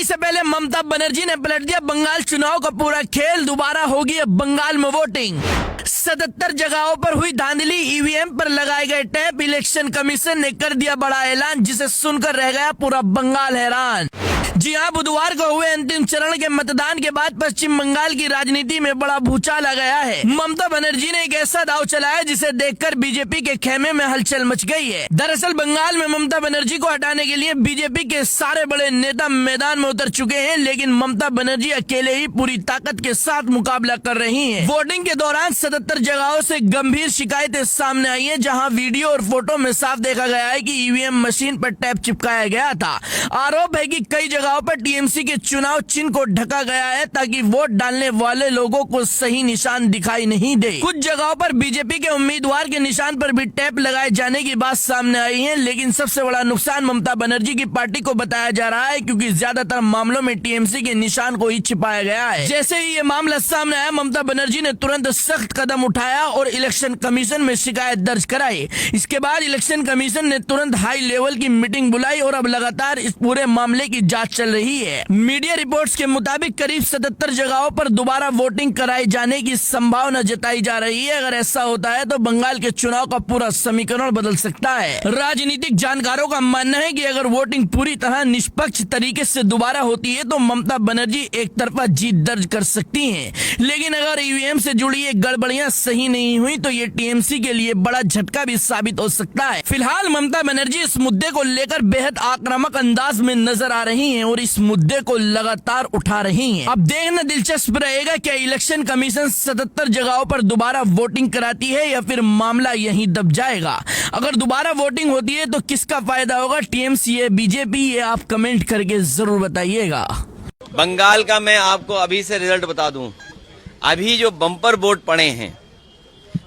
से पहले ममता बनर्जी ने पलट दिया बंगाल चुनाव का पूरा खेल। दोबारा होगी अब बंगाल में वोटिंग। 77 जगहों पर हुई धांधली, ईवीएम पर लगाए गए टैप। इलेक्शन कमीशन ने कर दिया बड़ा ऐलान, जिसे सुनकर रह गया पूरा बंगाल हैरान। जी हां, बुधवार को हुए अंतिम चरण के मतदान के बाद पश्चिम बंगाल की राजनीति में बड़ा भूचाल आ गया है। ममता बनर्जी ने एक ऐसा दांव चलाया जिसे देखकर बीजेपी के खेमे में हलचल मच गई है। दरअसल बंगाल में ममता बनर्जी को हटाने के लिए बीजेपी के सारे बड़े नेता मैदान में उतर चुके हैं, लेकिन ममता बनर्जी अकेले ही पूरी ताकत के साथ मुकाबला कर रही है। वोटिंग के दौरान 77 जगहों से गंभीर शिकायतें सामने आई है, जहां वीडियो और फोटो में साफ देखा गया है कि ईवीएम मशीन पर टैप चिपकाया गया था। आरोप है कि कई जगहों पर टीएमसी के चुनाव चिन्ह को ढका गया है ताकि वोट डालने वाले लोगों को सही निशान दिखाई नहीं दे। कुछ जगहों पर बीजेपी के उम्मीदवार के निशान पर भी टैप लगाए जाने की बात सामने आई है, लेकिन सबसे बड़ा नुकसान ममता बनर्जी की पार्टी को बताया जा रहा है, क्योंकि ज्यादातर मामलों में टीएमसी के निशान को ही छिपाया गया है। जैसे ही ये मामला सामने आया, ममता बनर्जी ने तुरंत सख्त कदम उठाया और इलेक्शन कमीशन में शिकायत दर्ज कराई। इसके बाद इलेक्शन कमीशन ने तुरंत हाई लेवल की मीटिंग बुलाई और अब लगातार इस पूरे मामले की जांच चल रही है। मीडिया रिपोर्ट्स के मुताबिक करीब 77 जगहों पर दोबारा वोटिंग कराए जाने की संभावना जताई जा रही है। अगर ऐसा होता है तो बंगाल के चुनाव का पूरा समीकरण बदल सकता है। राजनीतिक जानकारों का मानना है कि अगर वोटिंग पूरी तरह निष्पक्ष तरीके से दोबारा होती है तो ममता बनर्जी एक तरफा जीत दर्ज कर सकती हैं। लेकिन अगर ईवीएम से जुड़ी ये गड़बड़ियां सही नहीं हुई तो ये टीएमसी के लिए बड़ा झटका भी साबित हो सकता है। फिलहाल ममता बनर्जी इस मुद्दे को लेकर बेहद आक्रामक अंदाज में नजर आ रही हैं और इस मुद्दे को लगातार उठा रही हैं। अब देखना दिलचस्प रहेगा क्या इलेक्शन कमीशन 77 जगहों पर दोबारा वोटिंग कराती है या फिर मामला यहीं दब जाएगा। अगर दोबारा वोटिंग होती है तो किसका फायदा होगा, टीएमसी या बीजेपी, ये आप कमेंट करके जरूर बताइएगा। बंगाल का मैं आपको अभी से रिजल्ट बता दूं। अभी जो बम्पर वोट पड़े हैं,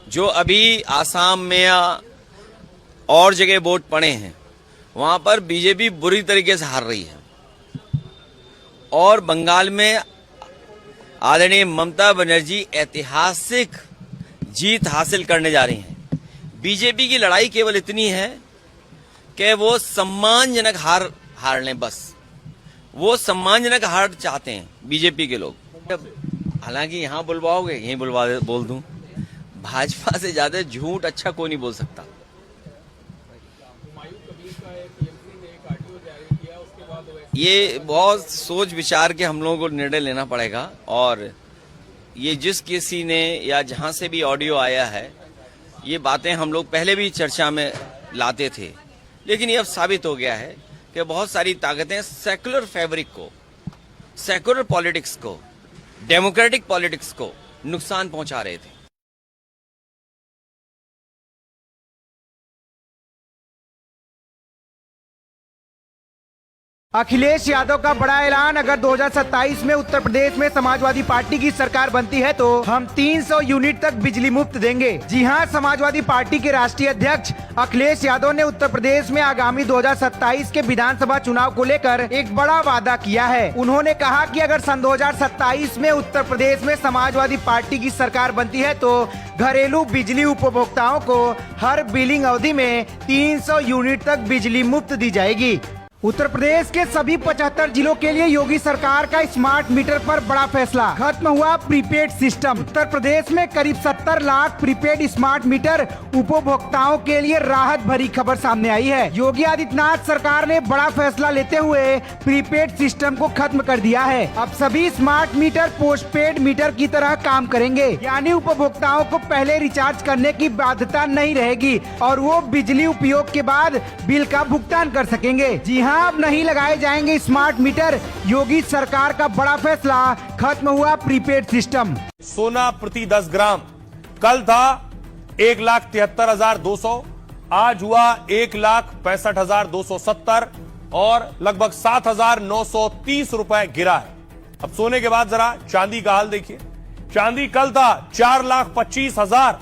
जो अभी आसाम में और जगह वोट पड़े हैं, वहां पर बीजेपी बुरी तरीके से हार रही है और बंगाल में आदरणीय ममता बनर्जी ऐतिहासिक जीत हासिल करने जा रही हैं। बीजेपी की लड़ाई केवल इतनी है कि वो सम्मानजनक हार लें, बस वो सम्मानजनक हार चाहते हैं बीजेपी के लोग। हालांकि यहां बुलवाओगे, यहीं बोल दूं, भाजपा से ज्यादा झूठ अच्छा कोई नहीं बोल सकता। ये बहुत सोच विचार के हम लोगों को निर्णय लेना पड़ेगा और ये जिस किसी ने या जहां से भी ऑडियो आया है, ये बातें हम लोग पहले भी चर्चा में लाते थे, लेकिन ये अब साबित हो गया है कि बहुत सारी ताकतें सेकुलर फैब्रिक को, सेकुलर पॉलिटिक्स को, डेमोक्रेटिक पॉलिटिक्स को नुकसान पहुंचा रहे थे। अखिलेश यादव का बड़ा ऐलान, अगर 2027 में उत्तर प्रदेश में समाजवादी पार्टी की सरकार बनती है तो हम 300 यूनिट तक बिजली मुफ्त देंगे। जी हां, समाजवादी पार्टी के राष्ट्रीय अध्यक्ष अखिलेश यादव ने उत्तर प्रदेश में आगामी 2027 के विधानसभा चुनाव को लेकर एक बड़ा वादा किया है। उन्होंने कहा कि अगर सन 2027 में उत्तर प्रदेश में समाजवादी पार्टी की सरकार बनती है तो घरेलू बिजली उपभोक्ताओं को हर बिलिंग अवधि में 300 यूनिट तक बिजली मुफ्त दी जाएगी। उत्तर प्रदेश के सभी 75 जिलों के लिए योगी सरकार का स्मार्ट मीटर पर बड़ा फैसला, खत्म हुआ प्रीपेड सिस्टम। उत्तर प्रदेश में करीब 70 लाख प्रीपेड स्मार्ट मीटर उपभोक्ताओं के लिए राहत भरी खबर सामने आई है। योगी आदित्यनाथ सरकार ने बड़ा फैसला लेते हुए प्रीपेड सिस्टम को खत्म कर दिया है। अब सभी स्मार्ट मीटर पोस्टपेड मीटर की तरह काम करेंगे, यानी उपभोक्ताओं को पहले रिचार्ज करने की बाध्यता नहीं रहेगी और वो बिजली उपयोग के बाद बिल का भुगतान कर सकेंगे। जी हाँ, अब नहीं लगाए जाएंगे स्मार्ट मीटर। योगी सरकार का बड़ा फैसला, खत्म हुआ प्रीपेड सिस्टम। सोना प्रति 10 ग्राम कल था 1,73,200, आज हुआ 1,65,270 और लगभग 7,930 रुपए गिरा है। अब सोने के बाद जरा चांदी का हाल देखिए। चांदी कल था 4,25,000,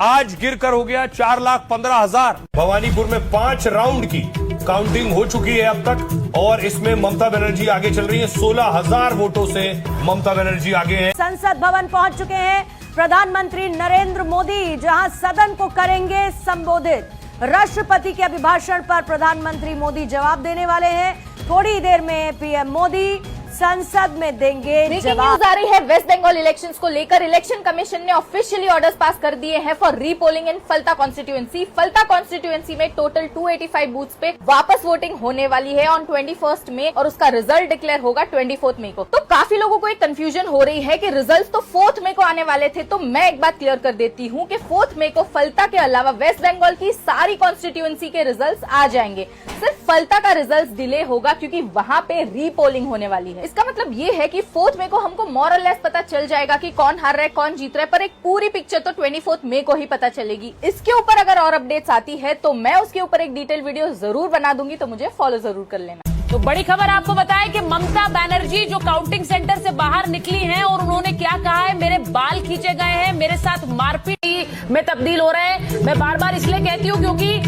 आज गिरकर हो गया 4,15,000। भवानीपुर में 5 राउंड की काउंटिंग हो चुकी है अब तक और इसमें ममता बनर्जी आगे चल रही है। 16,000 वोटों से ममता बनर्जी आगे हैं। संसद भवन पहुंच चुके हैं प्रधानमंत्री नरेंद्र मोदी, जहां सदन को करेंगे संबोधित। राष्ट्रपति के अभिभाषण पर प्रधानमंत्री मोदी जवाब देने वाले हैं। थोड़ी देर में पीएम मोदी संसद में देंगे जवाब। न्यूज आ रही है वेस्ट बंगाल इलेक्शंस को लेकर। इलेक्शन कमीशन ने ऑफिशियली ऑर्डर्स पास कर दिए हैं फॉर रीपोलिंग इन फलता कॉन्स्टिट्यूएंसी। फलता कॉन्स्टिट्यूएंसी में टोटल 285 बूथ्स पे वापस वोटिंग होने वाली है ऑन 21 मई और उसका रिजल्ट डिक्लेयर होगा 24 मई को। तो काफी लोगों को एक कंफ्यूजन हो रही है कि रिजल्ट तो 4 मई को आने वाले थे। तो मैं एक बात क्लियर कर देती हूँ कि 4 मई को फलता के अलावा वेस्ट बंगाल की सारी कॉन्स्टिट्यूएंसी के रिजल्ट आ जाएंगे। सिर्फ फलता का रिजल्ट डिले होगा क्योंकि वहां पे रीपोलिंग होने वाली है। इसका मतलब ये है कि 4 मई को हमको मोर और लेस पता चल जाएगा कि कौन हार रहा है कौन जीत रहा है, पर एक पूरी पिक्चर तो 24 मई को ही पता चलेगी। इसके ऊपर अगर और अपडेट्स आती है तो मैं उसके ऊपर एक डिटेल वीडियो जरूर बना दूंगी, तो मुझे फॉलो जरूर कर लेना। तो बड़ी खबर आपको बताएं कि ममता बनर्जी जो काउंटिंग सेंटर से बाहर निकली हैं और उन्होंने क्या कहा है, मेरे बाल खींचे गए हैं, मेरे साथ मारपीट में तब्दील हो रहे हैं। मैं बार बार इसलिए कहती हूँ क्योंकि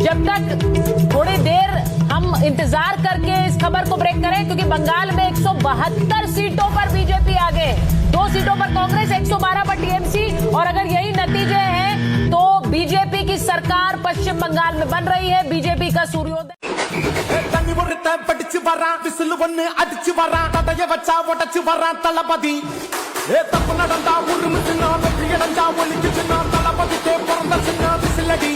जब तक थोड़ी देर हम इंतजार करके इस खबर को ब्रेक करें, क्योंकि बंगाल में 172 सीटों पर बीजेपी आगे, 2 सीटों पर कांग्रेस, 112 पर टीएमसी, और अगर यही नतीजे हैं तो बीजेपी की सरकार पश्चिम बंगाल में बन रही है। बीजेपी का सूर्योदय தண்ணி ஒருத்த படிச்சு வரான் விசில் ஒண்ணு அடிச்சு வரான் தடைய வச்சா உடச்சு வரான் தளபதி தப்பு நடந்தா உருமுச்சுனா வெற்றி அடைஞ்சா ஒளிக்குச்சுனா தளபதிக்கே பிறந்த சின்ன விசிலடி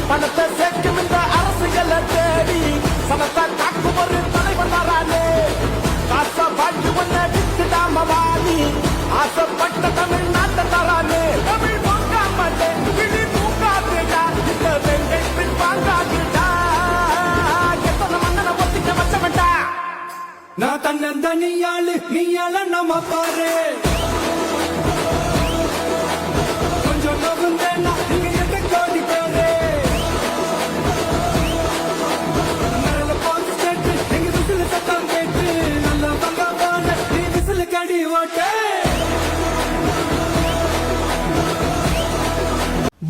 பணத்தை சேர்க்கும் இந்த அரசுகளை தேடி சனத்தை காக்கும் ஒரு தலைவர் வரானே காசை வாங்கி ஒன்ன வித்துடாம வாணி ஆசைப்பட்ட தமிழ்நாட்டை தரானே தமிழ் போக்காமட்டே விழி பூக்காதேடா இந்த வெங்கை பின் வாங்காதேடா நான் தன்னந்த நீயாள நம்ம பாரு கொஞ்சம் நோகுந்தேன்னா நீங்க எந்த கோடி பேரு நல்ல போலீஸ் கேட்டு எங்க விசில் சத்தம் கேட்டு நல்ல பங்க போன நீ விசில் கடி ஓட்டே।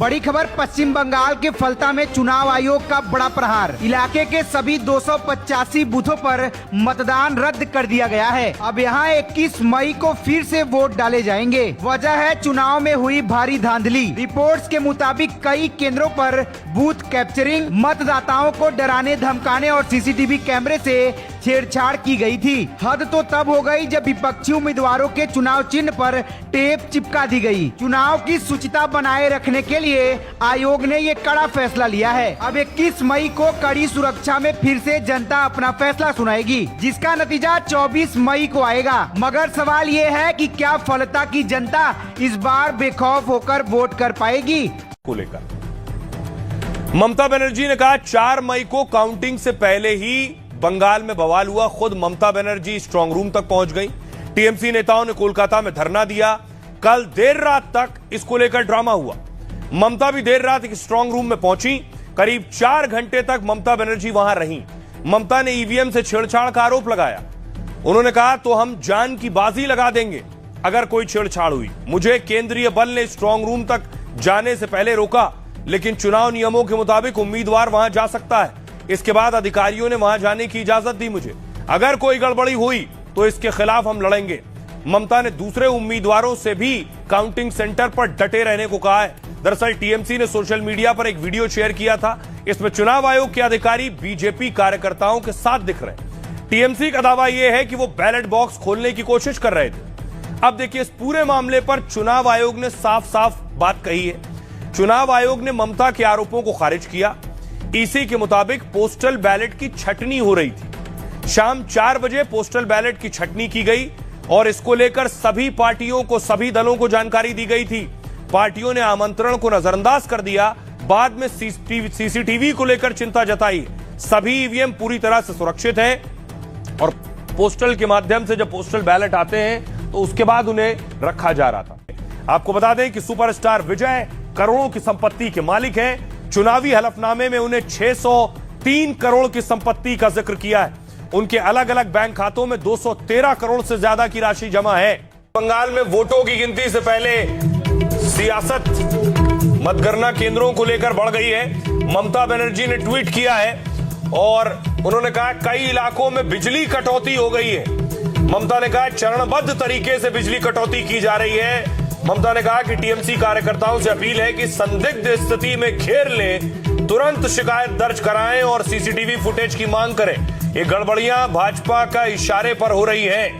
बड़ी खबर पश्चिम बंगाल के फलता में चुनाव आयोग का बड़ा प्रहार। इलाके के सभी 285 बूथों पर मतदान रद्द कर दिया गया है। अब यहां 21 मई को फिर से वोट डाले जाएंगे। वजह है चुनाव में हुई भारी धांधली। रिपोर्ट्स के मुताबिक कई केंद्रों पर बूथ कैप्चरिंग, मतदाताओं को डराने धमकाने और सीसीटीवी कैमरे से छेड़छाड़ की गई थी। हद तो तब हो गई जब विपक्षी उम्मीदवारों के चुनाव चिन्ह पर टेप चिपका दी गई। चुनाव की शुचिता बनाए रखने के लिए आयोग ने ये कड़ा फैसला लिया है। अब 21 मई को कड़ी सुरक्षा में फिर से जनता अपना फैसला सुनाएगी, जिसका नतीजा 24 मई को आएगा। मगर सवाल ये है कि क्या फलता की जनता इस बार बेखौफ होकर वोट कर पाएगी? को लेकर ममता बनर्जी ने कहा 4 मई को काउंटिंग से पहले ही बंगाल में बवाल हुआ। खुद ममता बनर्जी स्ट्रांग रूम तक पहुंच गई। टीएमसी नेताओं ने कोलकाता में धरना दिया। कल देर रात तक इसको लेकर ड्रामा हुआ। ममता भी देर रात एक स्ट्रांग रूम में पहुंची। करीब 4 घंटे तक ममता बनर्जी वहां रहीं। ममता ने ईवीएम से छेड़छाड़ का आरोप लगाया। उन्होंने कहा तो हम जान की बाजी लगा देंगे अगर कोई छेड़छाड़ हुई। मुझे केंद्रीय बल ने स्ट्रांग रूम तक जाने से पहले रोका, लेकिन चुनाव नियमों के मुताबिक उम्मीदवार वहां जा सकता है। इसके बाद अधिकारियों ने वहां जाने की इजाजत दी मुझे। अगर कोई गड़बड़ी हुई तो इसके खिलाफ हम लड़ेंगे। ममता ने दूसरे उम्मीदवारों से भी काउंटिंग सेंटर पर डटे रहने को कहा है। दरअसल टीएमसी ने सोशल मीडिया पर एक वीडियो शेयर किया था। इसमें चुनाव आयोग के अधिकारी बीजेपी कार्यकर्ताओं के साथ दिख रहे हैं। टीएमसी का दावा यह है कि वो बैलेट बॉक्स खोलने की कोशिश कर रहे थे। अब देखिए, इस पूरे मामले पर चुनाव आयोग ने साफ साफ बात कही है। चुनाव आयोग ने ममता के आरोपों को खारिज किया। ईसी के मुताबिक पोस्टल बैलेट की छटनी हो रही थी। शाम 4 बजे पोस्टल बैलेट की छटनी की गई और इसको लेकर सभी पार्टियों को, सभी दलों को जानकारी दी गई थी। पार्टियों ने आमंत्रण को नजरअंदाज कर दिया। बाद में सीसीटीवी को लेकर चिंता जताई। सभी ईवीएम पूरी तरह से सुरक्षित हैं और पोस्टल के माध्यम से जब पोस्टल बैलेट आते हैं तो उसके बाद उन्हें रखा जा रहा था। आपको बता दें कि सुपरस्टार विजय करोड़ों की संपत्ति के मालिक हैं। चुनावी हलफनामे में उन्हें 603 करोड़ की संपत्ति का जिक्र किया है। उनके अलग अलग बैंक खातों में 213 करोड़ से ज्यादा की राशि जमा है। बंगाल में वोटों की गिनती से पहले सियासत मतगणना केंद्रों को लेकर बढ़ गई है। ममता बनर्जी ने ट्वीट किया है और उन्होंने कहा कई इलाकों में बिजली कटौती हो गई है। ममता ने कहा चरणबद्ध तरीके से बिजली कटौती की जा रही है। ममता ने कहा कि टीएमसी कार्यकर्ताओं से अपील है कि संदिग्ध स्थिति में घेर ले तुरंत शिकायत दर्ज कराएं और सीसीटीवी फुटेज की मांग करें। ये गड़बड़ियां भाजपा का इशारे पर हो रही हैं।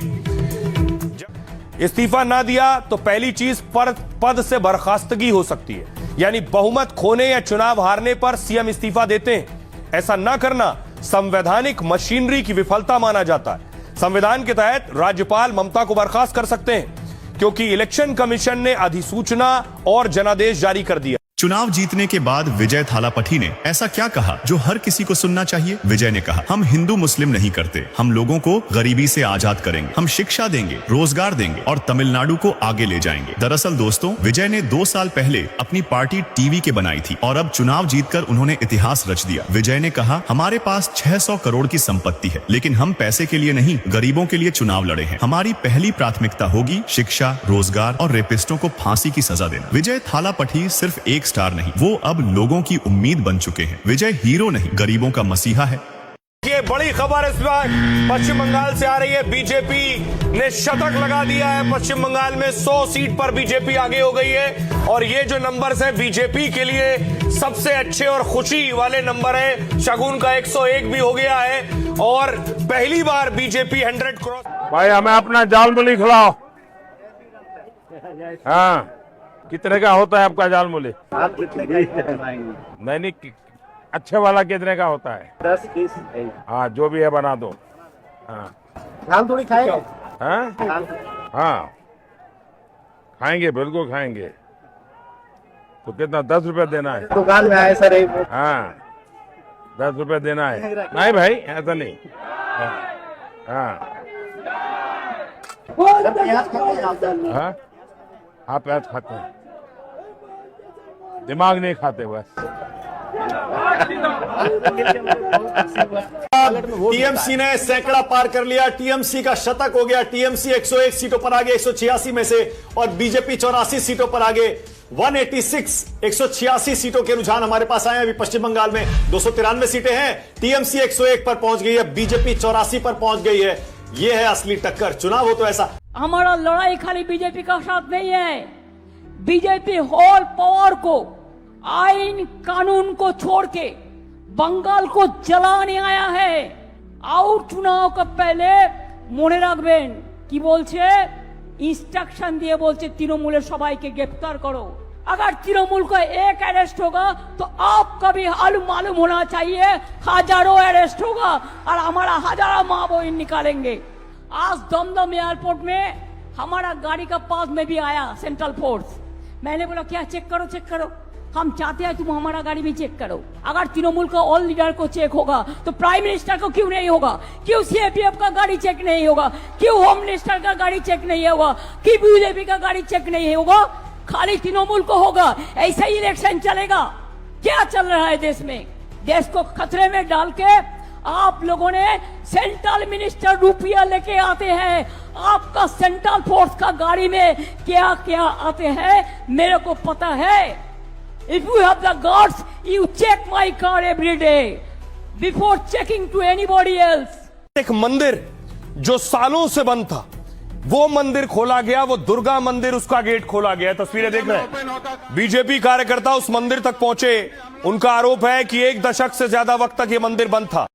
इस्तीफा ना दिया तो पहली चीज पद से बर्खास्तगी हो सकती है, यानी बहुमत खोने या चुनाव हारने पर सीएम इस्तीफा देते हैं। ऐसा ना करना संवैधानिक मशीनरी की विफलता माना जाता है। संविधान के तहत राज्यपाल ममता को बर्खास्त कर सकते हैं, क्योंकि इलेक्शन कमीशन ने अधिसूचना और जनादेश जारी कर दिया। चुनाव जीतने के बाद विजय थालापठी ने ऐसा क्या कहा जो हर किसी को सुनना चाहिए? विजय ने कहा, हम हिंदू मुस्लिम नहीं करते, हम लोगों को गरीबी से आजाद करेंगे, हम शिक्षा देंगे, रोजगार देंगे और तमिलनाडु को आगे ले जाएंगे। दरअसल दोस्तों, विजय ने 2 साल पहले अपनी पार्टी टीवी के बनाई थी और अब चुनाव जीतकर उन्होंने इतिहास रच दिया। विजय ने कहा, हमारे पास 600 करोड़ की संपत्ति है, लेकिन हम पैसे के लिए नहीं, गरीबों के लिए चुनाव लड़े हैं। हमारी पहली प्राथमिकता होगी शिक्षा, रोजगार और रेपिस्टों को फांसी की सजा देना। विजय थालापठी सिर्फ एक स्टार नहीं, वो अब लोगों की उम्मीद बन चुके हैं। विजय हीरो नहीं, गरीबों का मसीहा है। ये बड़ी खबर इस बार पश्चिम बंगाल से आ रही है। बीजेपी ने शतक लगा दिया है। पश्चिम बंगाल में 100 सीट पर बीजेपी आगे हो गई है और ये जो नंबर्स हैं बीजेपी के लिए सबसे अच्छे और खुशी वाले नंबर है। शगुन का 101 भी हो गया है और पहली बार बीजेपी 100 क्रॉस। भाई हमें अपना जालमुली खिलाओ। हाँ, कितने का होता है आपका जालमुली? आप कितने का नहीं, अच्छे वाला कितने का होता है? 10-20। हाँ, जो भी है बना दो। हाँ, दाल थोड़ी खाएंगे? हाँ, खाएंगे, बिल्कुल खाएंगे। तो कितना 10 रुपए देना है? दुकान में आए सर। हाँ, 10 रुपए देना है। नहीं भाई, ऐसा नहीं। हाँ, आप प्याज खाते हैं, दिमाग नहीं खाते बस। टीएमसी ने सैकड़ा पार कर लिया। टीएमसी का शतक हो गया। टीएमसी 101 सीटों पर आगे 186 में से और बीजेपी 84 सीटों पर आगे 186 186 सीटों के रुझान हमारे पास आए। अभी पश्चिम बंगाल में 293 सीटें हैं। टीएमसी 101 पर पहुंच गई है, बीजेपी 84 पर पहुंच गई है। यह है असली टक्कर। चुनाव हो तो ऐसा। हमारा लड़ाई खाली बीजेपी का साथ नहीं है। बीजेपी होल पावर को, आइन कानून को छोड़ के बंगाल को जलाने आया है। और चुनाव का पहले মনে রাখবেন কি বলছে, इंस्ट्रक्शन दिए बोलছে तृणमूल सबाई के गिरफ्तार करो। अगर तृणमूल का एक अरेस्ट होगा तो आपका भी हाल मालूम होना चाहिए, हजारों अरेस्ट होगा और हमारा हजारों माँ बहन निकालेंगे। आज दमदम एयरपोर्ट में हमारा गाड़ी का पास में भी आया सेंट्रल फोर्स। मैंने बोला क्या चेक करो, चेक करो, हम चाहते हैं तुम हमारा गाड़ी भी चेक करो। अगर तृणमूल का ऑल लीडर को चेक होगा तो प्राइम मिनिस्टर को क्यों नहीं होगा? क्यों सीआरपीएफ का गाड़ी चेक नहीं होगा? क्यों होम मिनिस्टर का गाड़ी चेक नहीं होगा? क्यों बीजेपी का गाड़ी चेक नहीं होगा? खाली तृणमूल को होगा। ऐसा ही इलेक्शन चलेगा? क्या चल रहा है देश में? देश को खतरे में डाल के आप लोगों ने सेंट्रल मिनिस्टर रुपया लेके आते हैं। आपका सेंट्रल फोर्स का गाड़ी में क्या क्या आते हैं मेरे को पता है। If you have the guts, you check my car every day before checking to anybody else. एक मंदिर जो सालों से बंद था, वो मंदिर खोला गया। वो दुर्गा मंदिर, उसका गेट खोला गया। तस्वीरें देख रहे हैं। बीजेपी कार्यकर्ता उस मंदिर तक पहुंचे। उनका आरोप है कि 1 दशक से ज्यादा वक्त तक ये मंदिर बंद था।